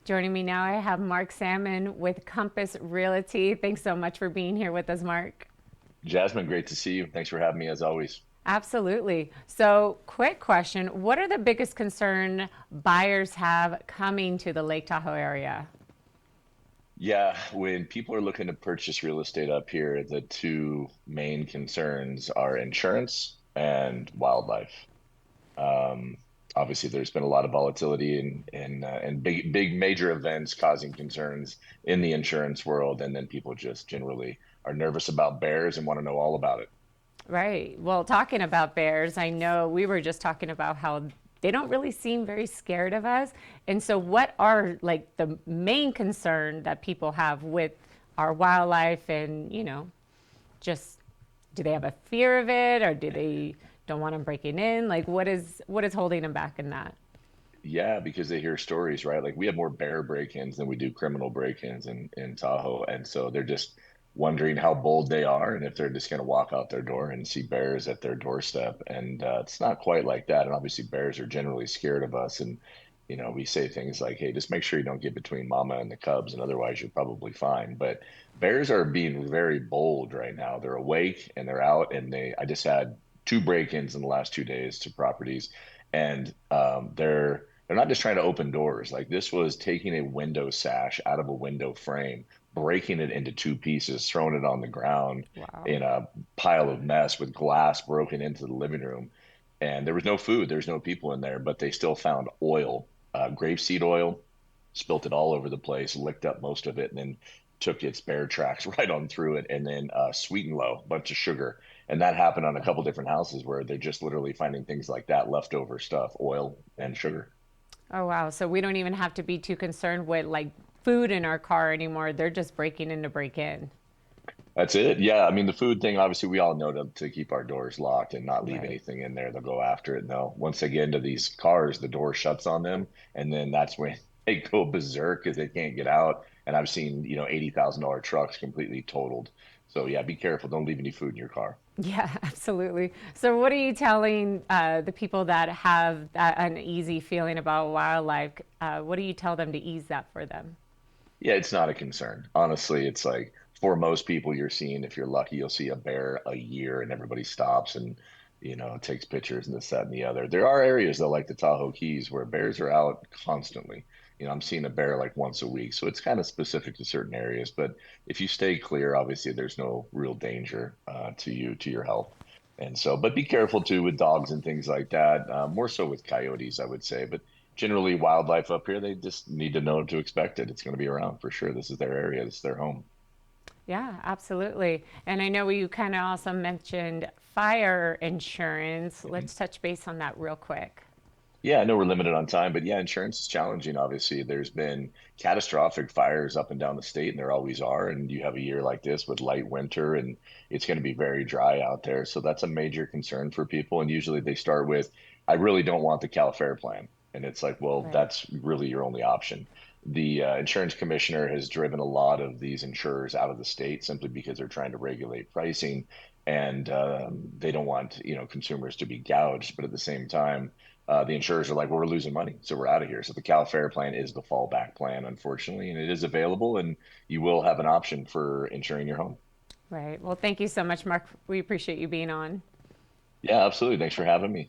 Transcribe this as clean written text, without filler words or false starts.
Joining me now, I have Mark Salmon with Compass Realty. Thanks so much for being here with us, Mark. Jasmine, great to see you. Thanks for having me as always. Absolutely. So, quick question. What are the biggest concern buyers have coming to the Lake Tahoe area? Yeah, when people are looking to purchase real estate up here, the two main concerns are insurance and wildlife. Um, Obviously, there's been a lot of volatility and big major events causing concerns in the insurance world, and then people just generally are nervous about bears and want to know all about it. Right. Well, talking about bears, I know we were just talking about how they don't really seem very scared of us. And so, what are like the main concern that people have with our wildlife and, just do they have a fear of it or do they don't want them breaking in? Like what is holding them back in that? Yeah, because they hear stories, right? Like we have more bear break-ins than we do criminal break-ins in Tahoe. And so they're just wondering how bold they are and if they're just going to walk out their door and see bears at their doorstep. And it's not quite like that. And obviously, bears are generally scared of us. And, we say things like, hey, just make sure you don't get between mama and the cubs, and otherwise you're probably fine. But bears are being very bold right now. They're awake and they're out. And I just had two break-ins in the last 2 days to properties. And they're not just trying to open doors. Like this was taking a window sash out of a window frame, breaking it into two pieces, throwing it on the ground Wow. in a pile of mess with glass broken into the living room. And there was no food, there's no people in there, but they still found oil, grapeseed oil, spilt it all over the place, licked up most of it, and then took its bear tracks right on through it, and then sweet and low, bunch of sugar. And that happened on a couple different houses where they're just literally finding things like that, leftover stuff, oil and sugar. Oh wow. So we don't even have to be too concerned with like food in our car anymore. They're just breaking in to break in. That's it. Yeah. I mean, the food thing, obviously, we all know to keep our doors locked and not leave Right. anything in there. They'll go after it. No, once they get into these cars, the door shuts on them. And then that's when they go berserk because they can't get out. And I've seen, $80,000 trucks completely totaled. So, yeah, be careful. Don't leave any food in your car. Yeah, absolutely. So what are you telling the people that have that uneasy feeling about wildlife? What do you tell them to ease that for them? Yeah, it's not a concern. Honestly, it's like for most people you're seeing, if you're lucky, you'll see a bear a year and everybody stops and, takes pictures and this, that, and the other. There are areas though, like the Tahoe Keys, where bears are out constantly. I'm seeing a bear like once a week. So it's kind of specific to certain areas. But if you stay clear, obviously there's no real danger to you, to your health. And so, but be careful too with dogs and things like that. More so with coyotes, I would say. But generally wildlife up here, they just need to know to expect it. It's going to be around for sure. This is their area, this is their home. Yeah, absolutely. And I know you kind of also mentioned fire insurance. Mhm. Let's touch base on that real quick. Yeah, I know we're limited on time, but yeah, insurance is challenging. Obviously, there's been catastrophic fires up and down the state, and there always are. And you have a year like this with light winter, and it's going to be very dry out there. So that's a major concern for people. And usually they start with, I really don't want the Cal Fair plan. And it's like, well, Right. that's really your only option. The insurance commissioner has driven a lot of these insurers out of the state simply because they're trying to regulate pricing, and they don't want consumers to be gouged. But at the same time, the insurers are like, well, we're losing money, so we're out of here. So the Cal Fair plan is the fallback plan, unfortunately, and it is available, and you will have an option for insuring your home. Right. Well, thank you so much, Mark. We appreciate you being on. Yeah, absolutely. Thanks for having me.